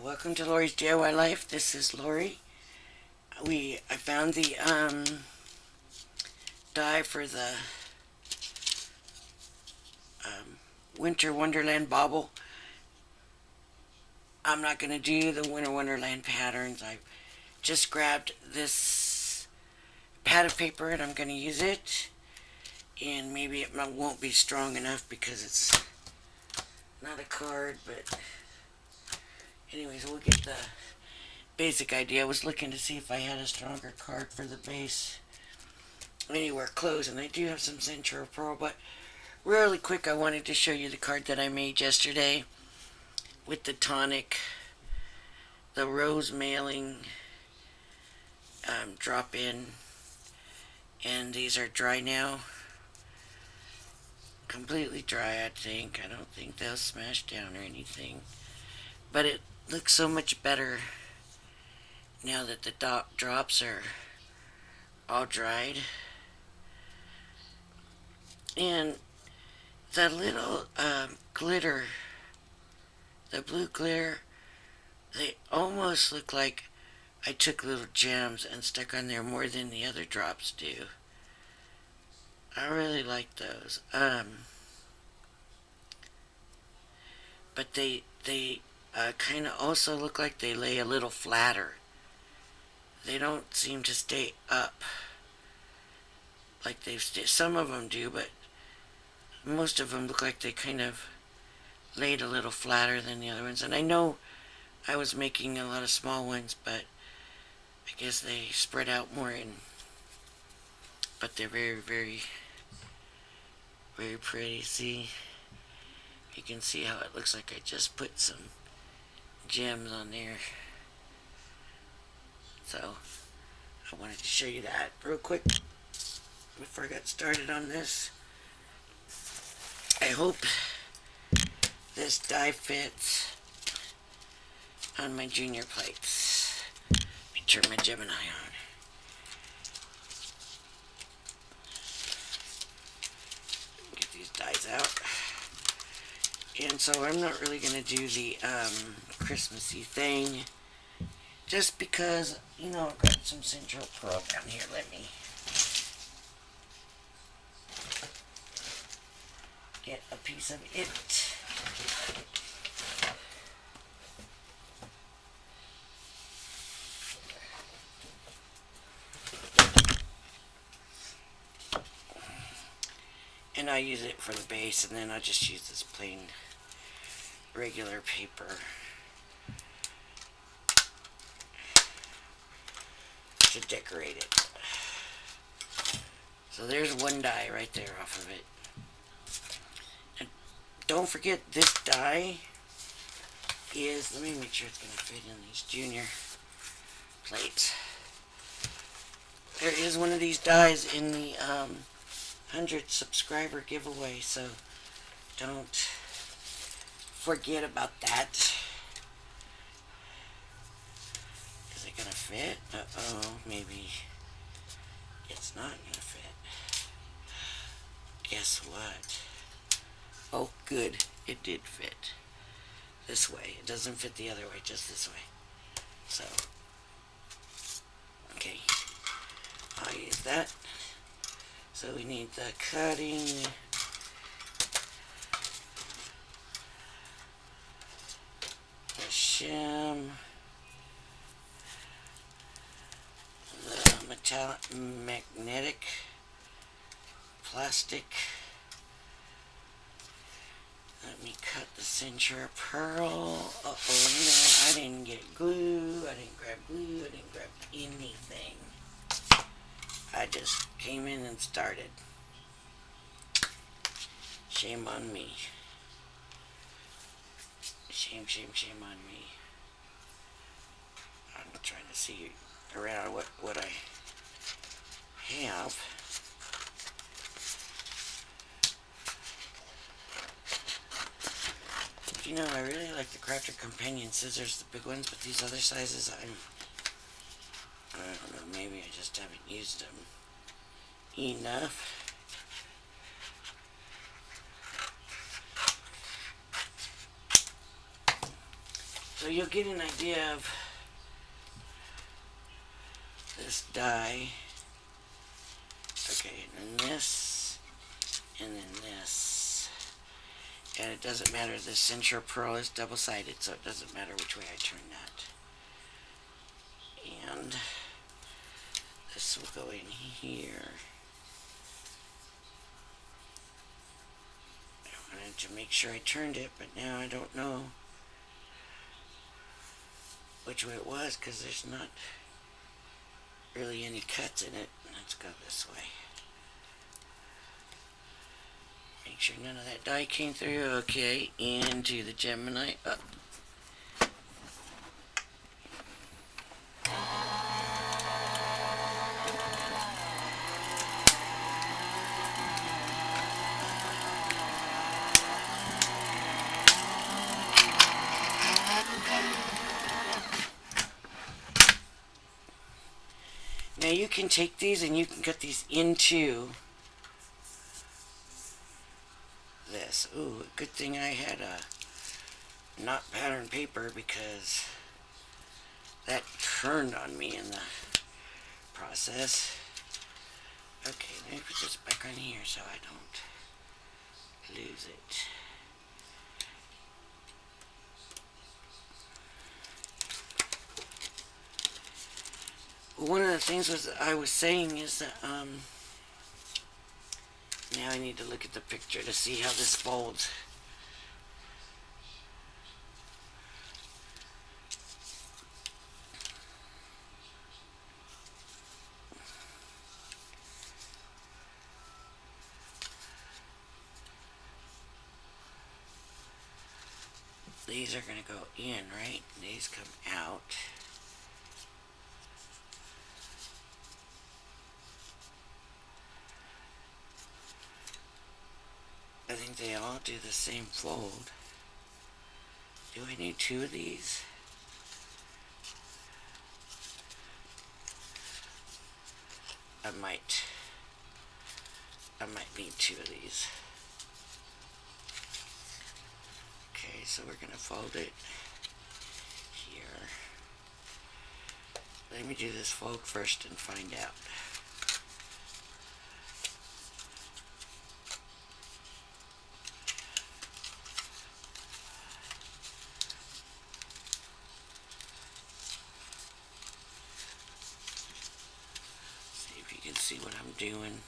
Welcome to Lori's DIY Life. This is Lori. I found the die for the Winter Wonderland bauble. I'm not going to do the Winter Wonderland patterns. I just grabbed this pad of paper and I'm going to use it. And maybe it won't be strong enough because it's not a card, but anyways, we'll get the basic idea. I was looking to see if I had a stronger card for the base anywhere close, and I do have some Central Pearl, but really quick, I wanted to show you the card that I made yesterday with the Tonic, the rose mailing drop in, and these are dry now, completely dry. I don't think they'll smash down or anything, but it looks so much better now that the drops are all dried. And the little glitter, the blue glitter, they almost look like I took little gems and stuck on there more than the other drops do. I really like those. But they kind of also look like they lay a little flatter. They don't seem to stay up like some of them do, but most of them look like they kind of laid a little flatter than the other ones. And I know I was making a lot of small ones, but I guess they spread out more, but they're very, very, very pretty. See, you can see how it looks like I just put some gems on there. So I wanted to show you that real quick before I got started on this. I hope this die fits on my junior plates. Let me turn my Gemini on. Get these dies out. And so I'm not really going to do the Christmassy thing, just because, you know, I've got some Central Pearl down here. Let me get a piece of it. And I use it for the base, and then I just use this plain regular paper to decorate it. So there's one die right there off of it. And don't forget, this die is, let me make sure it's going to fit in these junior plates. There is one of these dies in the 100 subscriber giveaway, so don't forget about that. Is it gonna fit? Uh-oh, maybe it's not gonna fit. Guess what? Oh, good, it did fit. This way. It doesn't fit the other way, just this way. So, okay, I'll use that. So we need the cutting, the shim, the metallic magnetic plastic. Let me cut the Central Pearl. Uh-oh, no, I didn't get glue. I didn't grab glue. I didn't grab anything. I just came in and started. Shame on me. Shame, shame, shame on me. I'm trying to see around what I have. You know, I really like the Crafter Companion scissors, the big ones, but these other sizes, I don't know, maybe I just haven't used them enough. So you'll get an idea of this die. Okay, and then this, and then this. And it doesn't matter, the center pearl is double-sided, so it doesn't matter which way I turn that. And this will go in here. I wanted to make sure I turned it, but now I don't know which way it was because there's not really any cuts in it. Let's go this way. Make sure none of that dye came through. Okay, into the Gemini. Up. Now you can take these and you can cut these into this. Ooh, good thing I had a not pattern paper because that turned on me in the process. Okay, let me put this back on here so I don't lose it. One of the things I was saying is that now I need to look at the picture to see how this folds. These are going to go in, right? These come out. I think they all do the same fold. Do I need two of these? I might need two of these. Okay, so we're going to fold it here. Let me do this fold first and find out. See if you can see what I'm doing.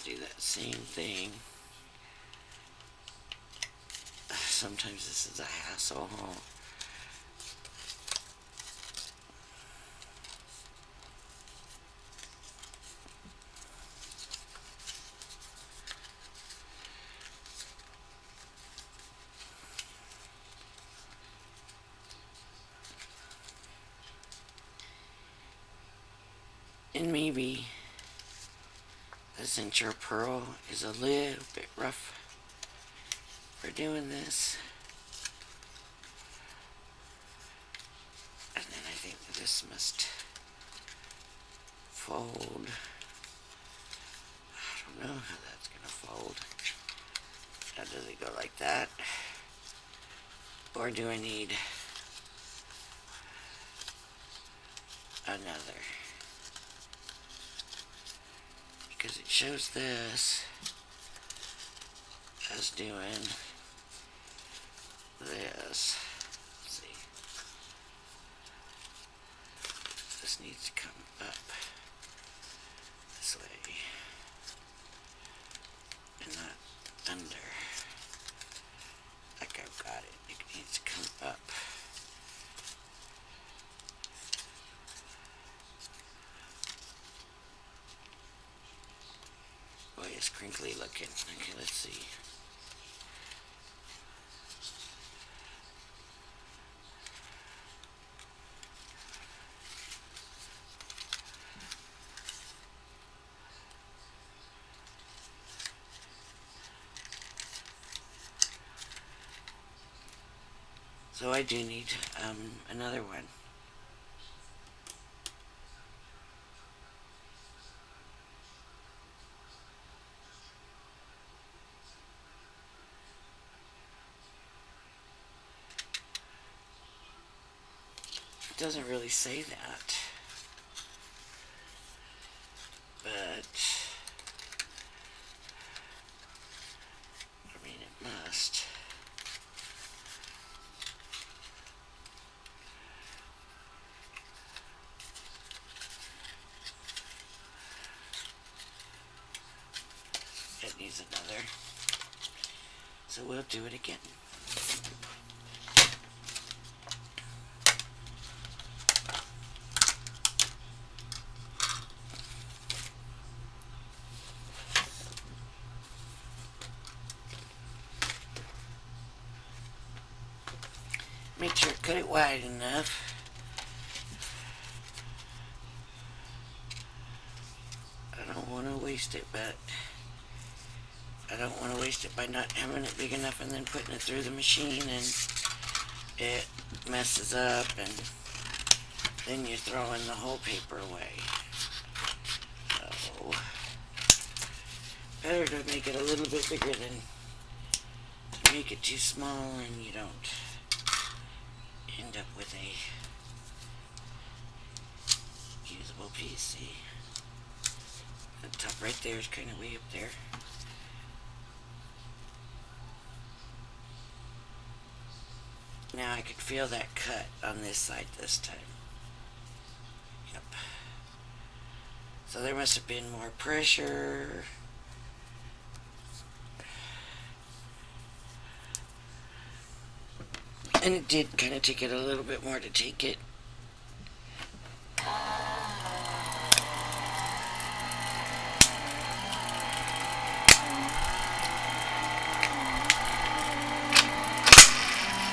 Do that same thing. Sometimes this is a hassle, huh? And maybe the center pearl is a little bit rough for doing this. And then I think that this must fold. I don't know how that's going to fold. Now does it go like that? Or do I need another? Because it shows this as doing this. Let's see. This needs to come up this way and not under. Like I've got it. It needs to come up. Boy, it's crinkly looking. Okay, let's see. So I do need another one. It doesn't really say that, but I mean it must. It needs another, so we'll do it again. Make sure cut it wide enough. I don't want to waste it, but I don't want to waste it by not having it big enough and then putting it through the machine and it messes up and then you're throwing the whole paper away. So better to make it a little bit bigger than to make it too small and you don't end up with a usable piece. See, the top right there is kind of way up there. Now I could feel that cut on this side this time. Yep. So there must have been more pressure. And it did kind of take it a little bit more to take it.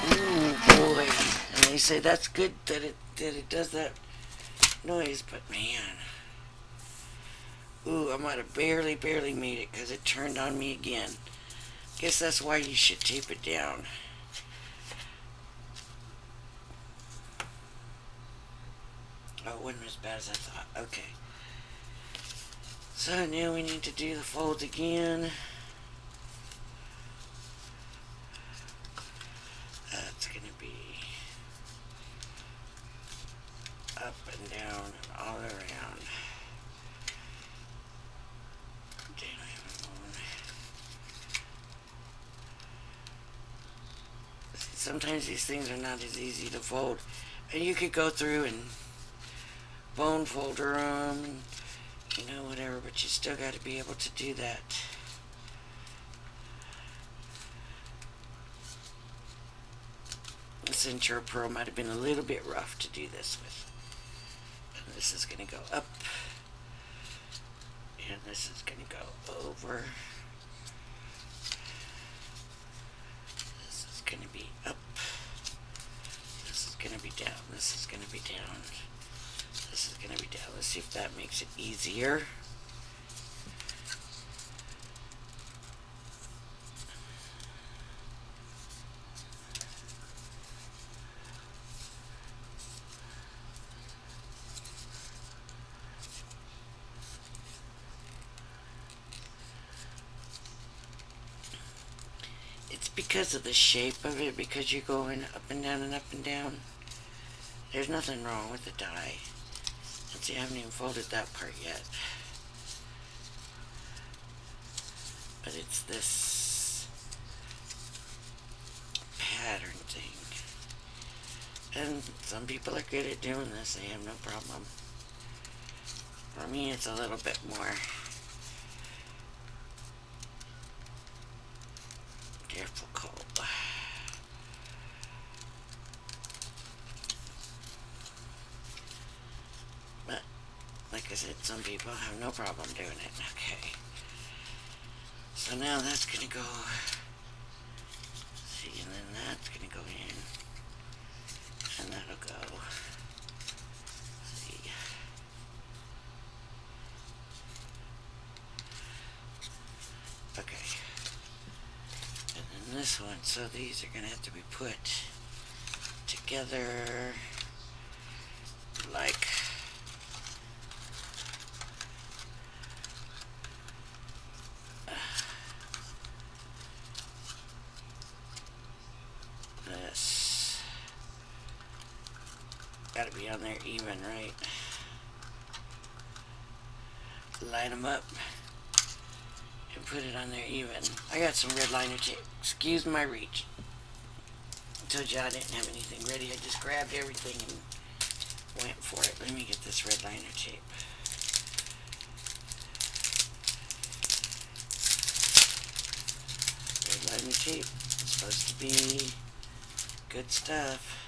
Ooh, boy. And they say that's good that it does that noise, but man. Ooh, I might have barely made it because it turned on me again. Guess that's why you should tape it down. Oh, it wasn't as bad as I thought. Okay. So now we need to do the folds again. That's going to be up and down and all around. Sometimes these things are not as easy to fold. And you could go through and bone folder them and, you know, whatever, but you still got to be able to do that. The Centura Pearl might have been a little bit rough to do this with. And this is going to go up. And this is going to go over. This is going to be up. This is going to be down. This is going to be down. This is going to be down. Let's see if that makes it easier. It's because of the shape of it, because you're going up and down and up and down. There's nothing wrong with the die. Let's see, I haven't even folded that part yet. But it's this pattern thing. And some people are good at doing this. They have no problem. For me, it's a little bit more difficult. But, like I said, some people have no problem doing it. Okay. So now that's going to go, see, and then that's going to go in. And that'll go, see. Okay. And then this one, so these are going to have to be put together like this. Gotta be on there even, right? Line them up and put it on there even. I got some red liner tape. Excuse my reach. I told you I didn't have anything ready. I just grabbed everything and went for it. Let me get this red liner tape. Red liner tape. It's supposed to be good stuff.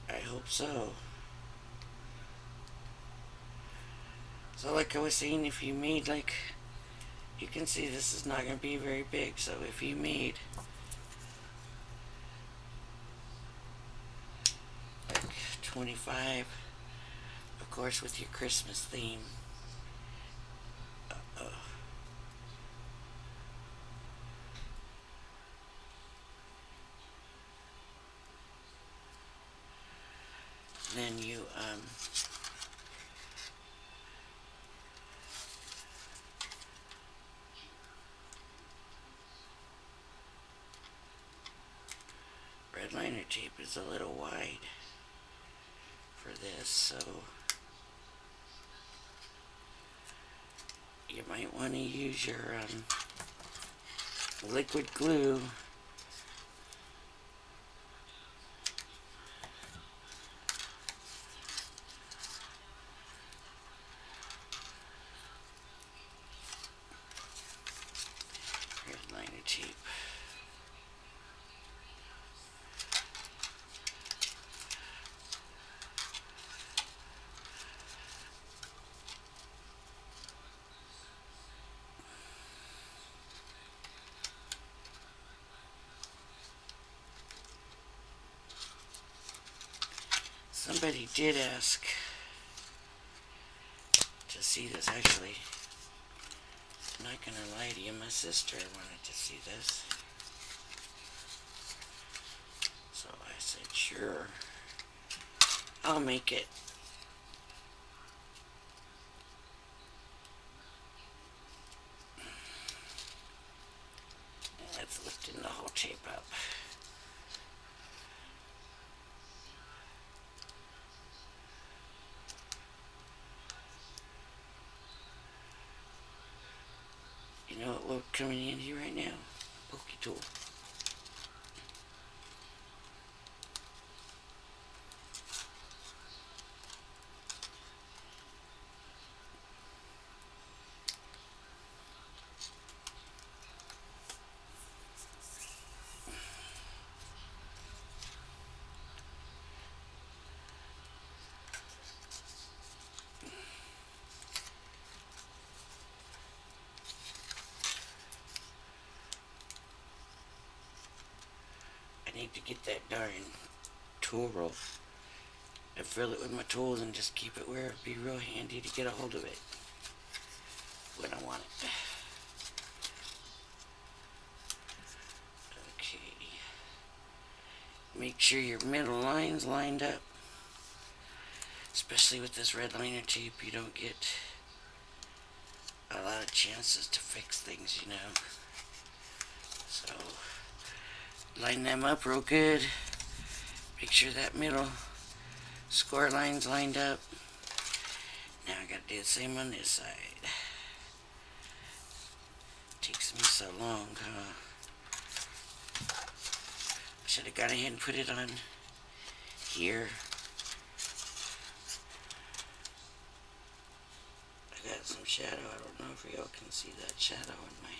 I hope so. So like I was saying, if you made like, you can see this is not going to be very big. So if you made like 25, of course with your Christmas theme. Then you red liner tape is a little wide for this, so you might want to use your liquid glue. Red liner tape. Somebody did ask to see this. Actually, I'm not gonna lie to you, my sister wanted to see this, so I said sure, I'll make it. That's lifting the whole tape up. You know what will come in handy right now? Pokey tool. I need to get that darn tool roll and fill it with my tools and just keep it where it'd be real handy to get a hold of it when I want it. Okay. Make sure your middle line's lined up. Especially with this red liner tape, you don't get a lot of chances to fix things, you know. So line them up real good. Make sure that middle score line's lined up. Now I gotta do the same on this side. Takes me so long, huh? I should have gone ahead and put it on here. I got some shadow. I don't know if y'all can see that shadow in my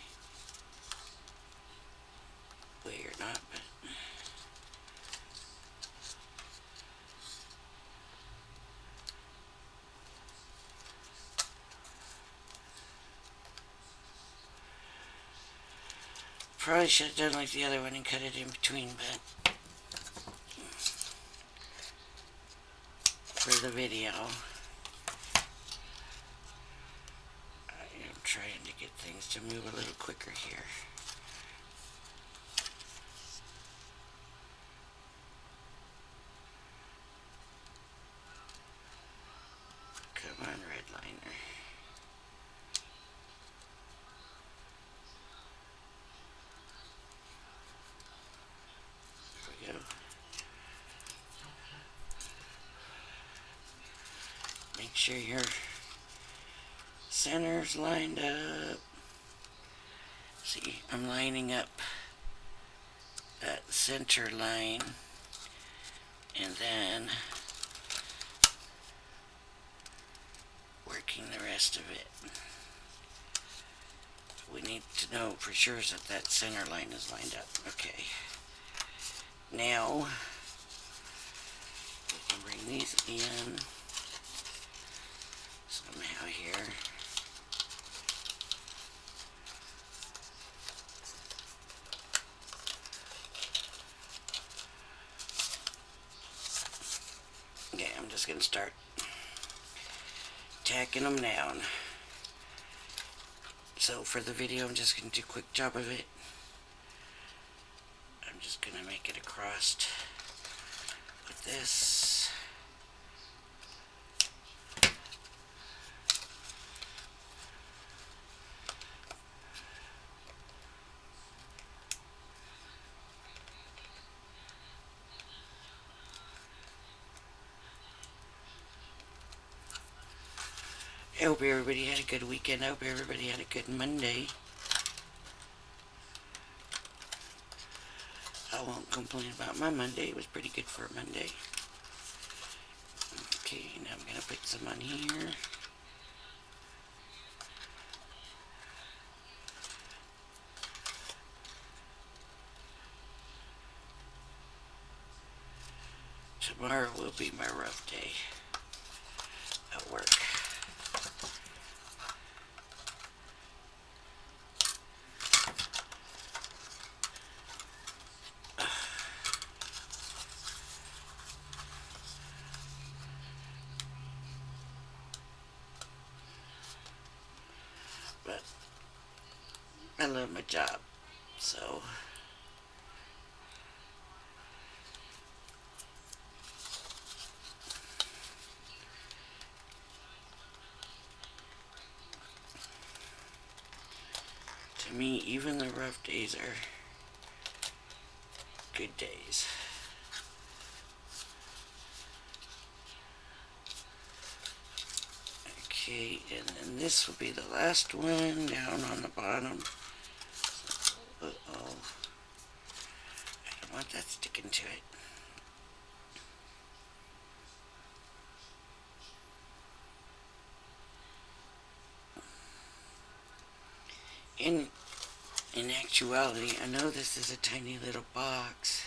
way or not, but probably should have done like the other one and cut it in between, but for the video, I am trying to get things to move a little quicker here. Make sure your center's lined up. See, I'm lining up that center line, and then working the rest of it. We need to know for sure that that center line is lined up. Okay. Now, we can bring these in somehow here. Okay, I'm just going to start tacking them down. So for the video, I'm just going to do a quick job of it. I'm just going to make it across with this. I hope everybody had a good weekend. I hope everybody had a good Monday. I won't complain about my Monday. It was pretty good for a Monday. Okay, now I'm going to put some on here. Tomorrow will be my rough day at work. But I love my job, so to me, even the rough days are good days. Okay, and then this will be the last one down on the bottom. Uh-oh. I don't want that sticking to it. In actuality, I know this is a tiny little box.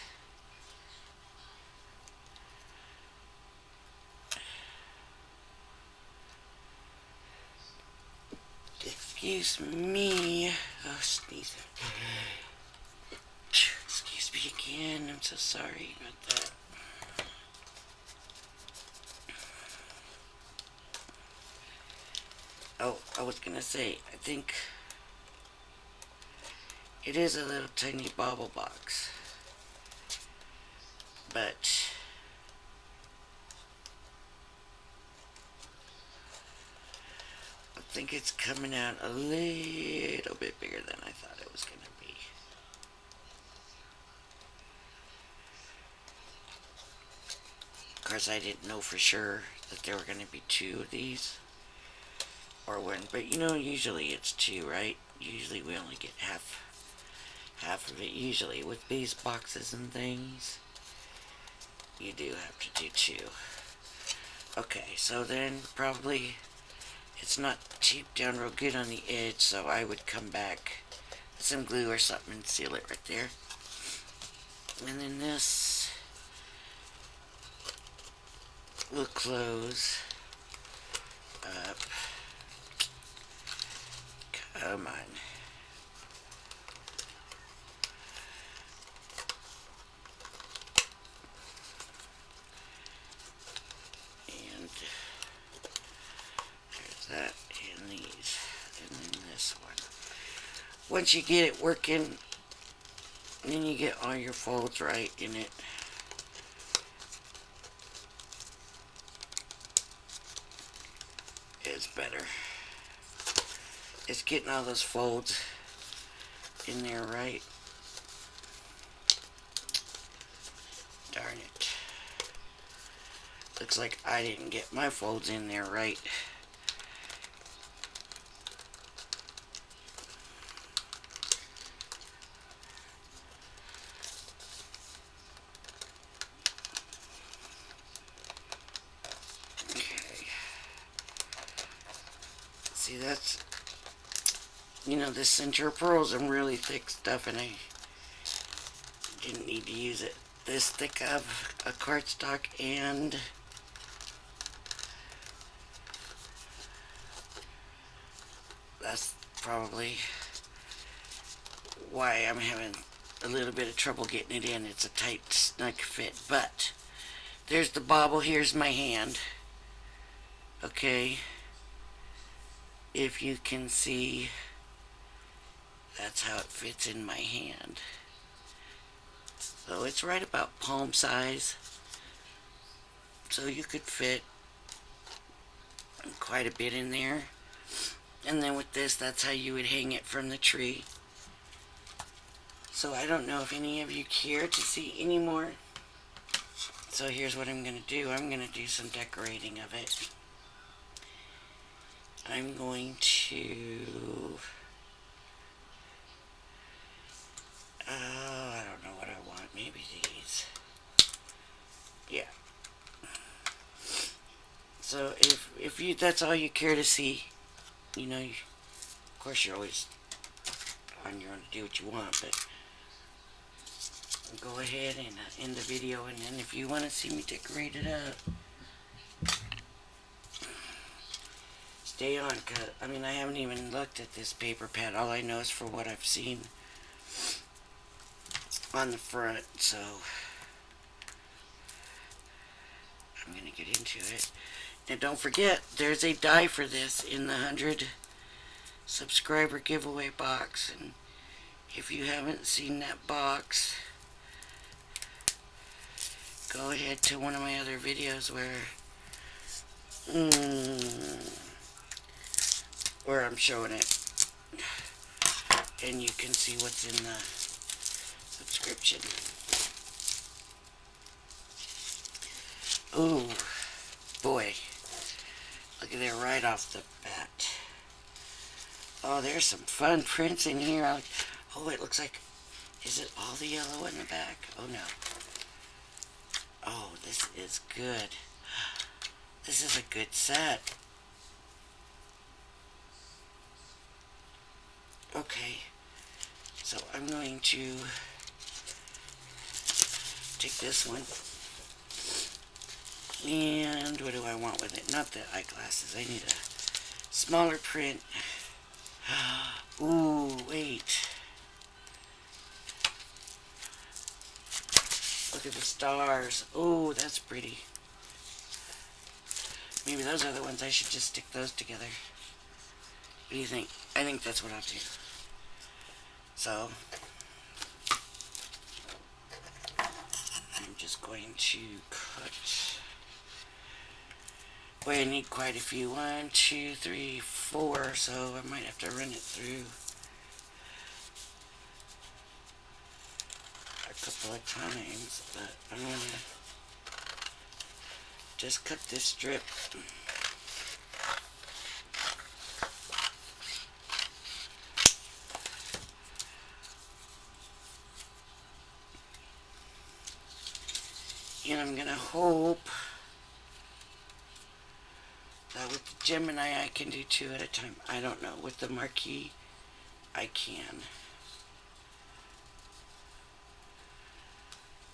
Excuse me. Oh, sneeze. Excuse me again. I'm so sorry about that. Oh, I was gonna say, I think it is a little tiny bauble box, but I think it's coming out a little bit bigger than I thought it was going to be. Of course, I didn't know for sure that there were going to be two of these, or one, but you know, usually it's two, right? Usually we only get half of it. Usually with these boxes and things, you do have to do two. Okay, so then probably it's not taped down real good on the edge, so I would come back with some glue or something and seal it right there. And then this will close up. Come on. And there's that, and these, and then this one. Once you get it working, then you get all your folds right in it. It's better. It's getting all those folds in there right. Darn it. looks like I didn't get my folds in there right. Okay. See, that's, you know, this center of pearl is some really thick stuff, and I didn't need to use it this thick of a cardstock, and that's probably why I'm having a little bit of trouble getting it in. It's a tight, snug fit, but there's the bauble. Here's my hand. Okay, if you can see, that's how it fits in my hand. So it's right about palm size, so you could fit quite a bit in there. And then with this, that's how you would hang it from the tree. So I don't know if any of you care to see any more. So here's what I'm going to do. I'm going to do some decorating of it. I'm going to... I don't know what I want. Maybe these. Yeah. So if you, that's all you care to see, you know, of course you're always on your own to do what you want, but go ahead and end the video, and then if you want to see me decorate it up, stay on, cause I mean, I haven't even looked at this paper pad. All I know is for what I've seen on the front, so I'm gonna get into it. Now don't forget, there's a die for this in the 100 subscriber giveaway box, and if you haven't seen that box, go ahead to one of my other videos where I'm showing it, and you can see what's in the subscription. Ooh, boy, look at that right off the bat. Oh, there's some fun prints in here. Oh, it looks like, is it all the yellow in the back? Oh no. Oh, this is good. This is a good set. Okay, so I'm going to take this one, and what do I want with it? Not the eyeglasses. I need a smaller print. Ooh, wait. Look at the stars. Oh, that's pretty. Maybe those are the ones. I should just stick those together. What do you think? I think that's what I'll do. So, I'm just going to cut. Boy, I need quite a few. 1, 2, 3, 4, so I might have to run it through a couple of times, but I'm going to just cut this strip. And I'm going to hope that with the Gemini I can do 2 at a time. I don't know. With the marquee, I can.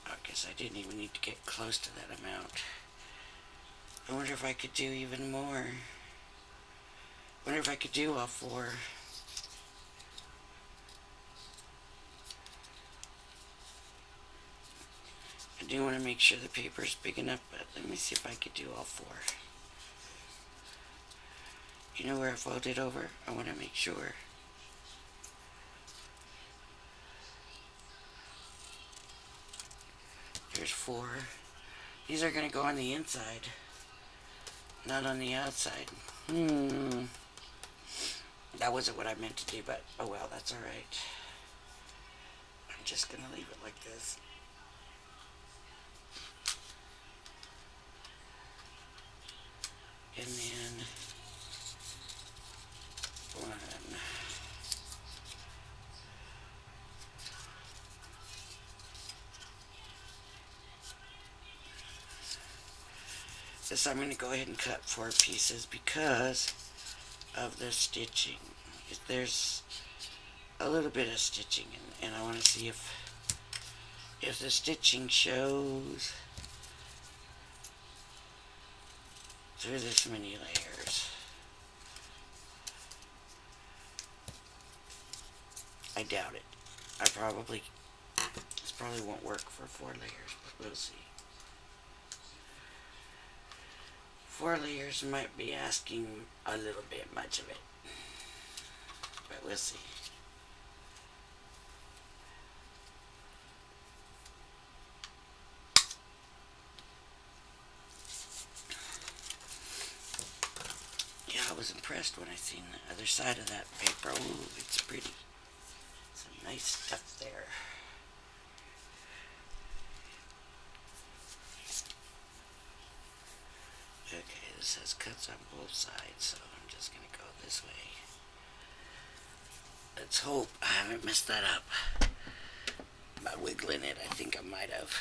I guess I didn't even need to get close to that amount. I wonder if I could do even more. I wonder if I could do all 4. I do want to make sure the paper is big enough, but let me see if I could do all 4. You know where I folded over? I want to make sure. There's 4. These are going to go on the inside, not on the outside. That wasn't what I meant to do, but oh well, that's alright. I'm just going to leave it like this. and then one. This I'm going to go ahead and cut 4 pieces because of the stitching. There's a little bit of stitching, and I want to see if the stitching shows through this many layers. I doubt it. This probably won't work for 4 layers, but we'll see. 4 layers might be asking a little bit much of it, but we'll see. Yeah, I was impressed when I seen the other side of that paper. Ooh, it's pretty. Some nice stuff there. Okay, this has cuts on both sides, so I'm just going to go this way. Let's hope I haven't messed that up by wiggling it. I think I might have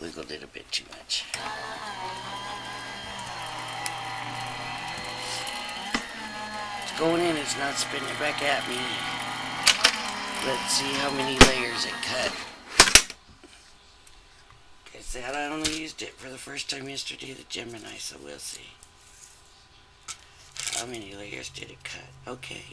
wiggled it a bit too much. It's going in, it's not spinning it back at me. Let's see how many layers it cut. I said I only used it for the first time yesterday, the Gemini, so we'll see. How many layers did it cut? Okay.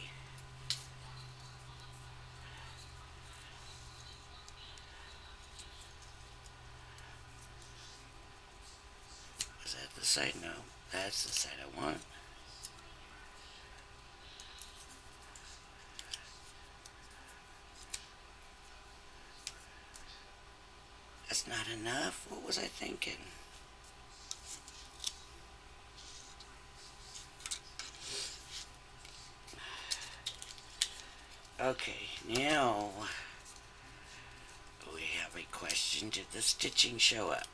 Was that the side? No, that's the side I want. That's not enough. What was I thinking? Okay, now we have a question. Did the stitching show up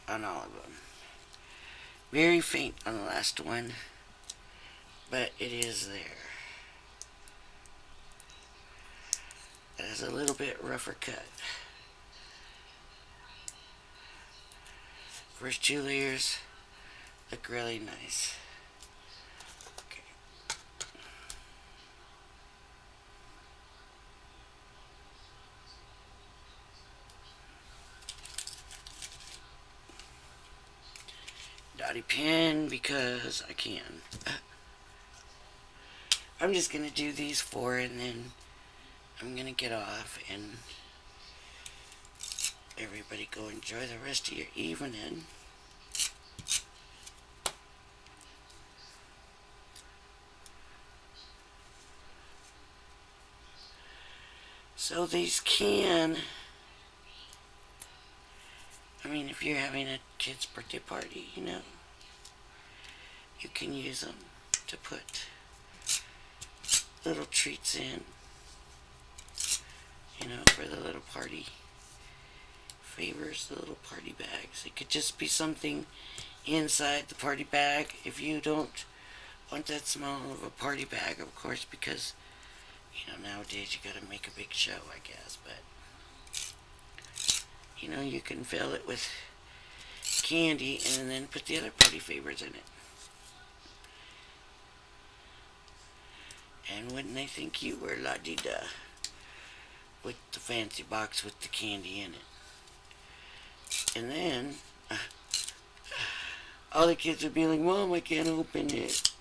on all of them? Very faint on the last one, but it is there. It has a little bit rougher cut. First 2 layers look really nice. Okay. Dotty pin because I can. I'm just going to do these 4 and then I'm going to get off and everybody go enjoy the rest of your evening. So these can, I mean, if you're having a kid's birthday party, you know, you can use them to put little treats in, you know, for the little party favors, the little party bags. It could just be something inside the party bag if you don't want that small of a party bag, of course, because, you know, nowadays you gotta make a big show, I guess, but, you know, you can fill it with candy and then put the other party favors in it. And wouldn't they think you were la-di-da with the fancy box with the candy in it? And then all the kids would be like, Mom, I can't open it.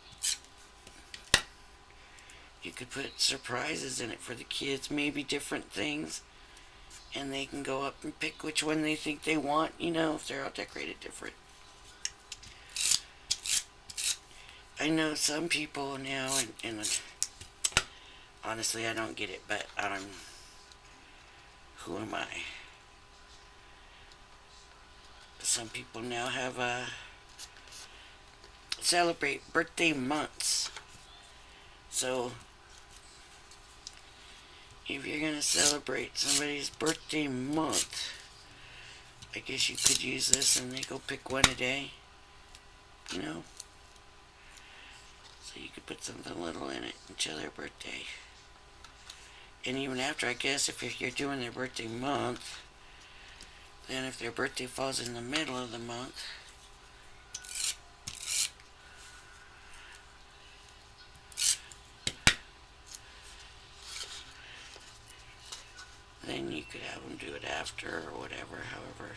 You could put surprises in it for the kids, maybe different things, and they can go up and pick which one they think they want, you know, if they're all decorated different. I know some people now, and honestly I don't get it, but who am I? Some people now have celebrate birthday months. So if you're gonna celebrate somebody's birthday month, I guess you could use this and they go pick one a day, you know. So you could put something little in it until their birthday. And even after, I guess, if you're doing their birthday month, then if their birthday falls in the middle of the month, then you could have them do it after or whatever. However,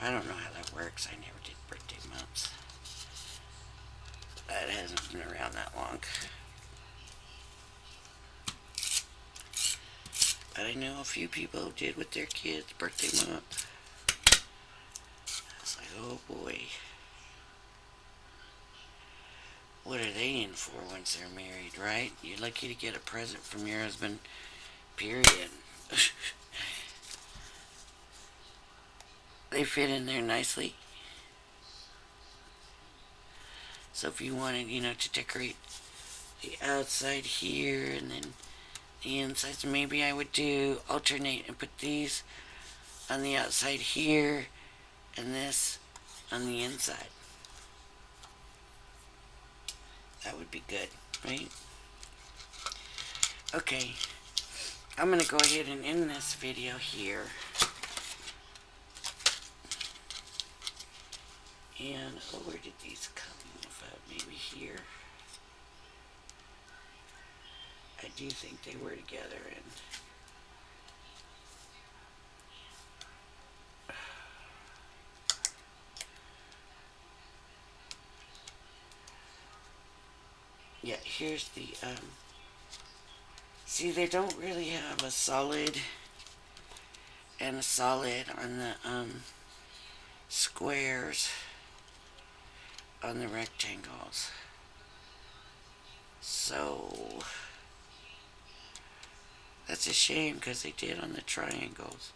I don't know how that works. I never did birthday months. That hasn't been around that long. But I know a few people who did with their kids' birthday month. It's like, oh boy. What are they in for once they're married, right? You're lucky to get a present from your husband, period. They fit in there nicely. So if you wanted, to decorate the outside here and then the inside, so maybe I would alternate and put these on the outside here and this on the inside. That would be good, right? Okay, I'm going to go ahead and end this video here. And, where did these come from? Maybe here. I do think they were together, and yeah, here's the, see, they don't really have a solid and a solid on the, squares on the rectangles. So, that's a shame because they did on the triangles.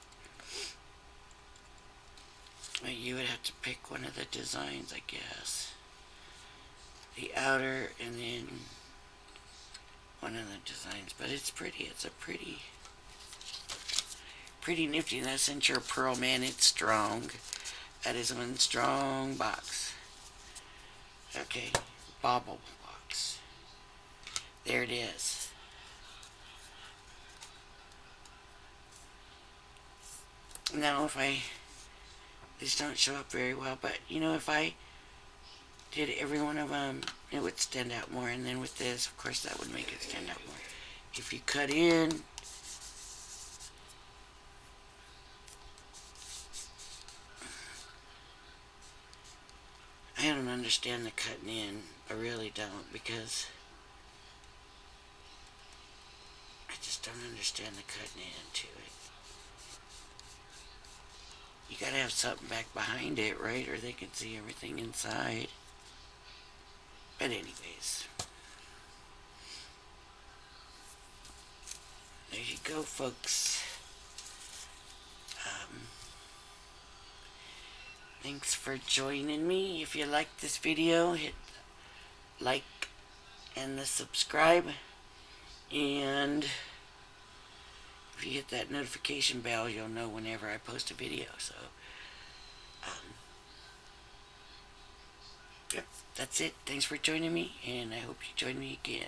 But you would have to pick one of the designs, I guess. The outer and then one of the designs. But it's pretty. It's a pretty nifty. Now, since you're a pearl man, it's strong. That is one strong box. Okay, bauble box. There it is. Now, these don't show up very well, but if I did every one of them, it would stand out more. And then with this, of course, that would make it stand out more. If you cut in, I don't understand the cutting in. I really don't, because I just don't understand the cutting in to it. You gotta have something back behind it, right? Or they can see everything inside. But anyways, there you go, folks. Thanks for joining me. If you liked this video, hit like and the subscribe. And if you hit that notification bell, you'll know whenever I post a video. So, yep, that's it. Thanks for joining me, and I hope you join me again.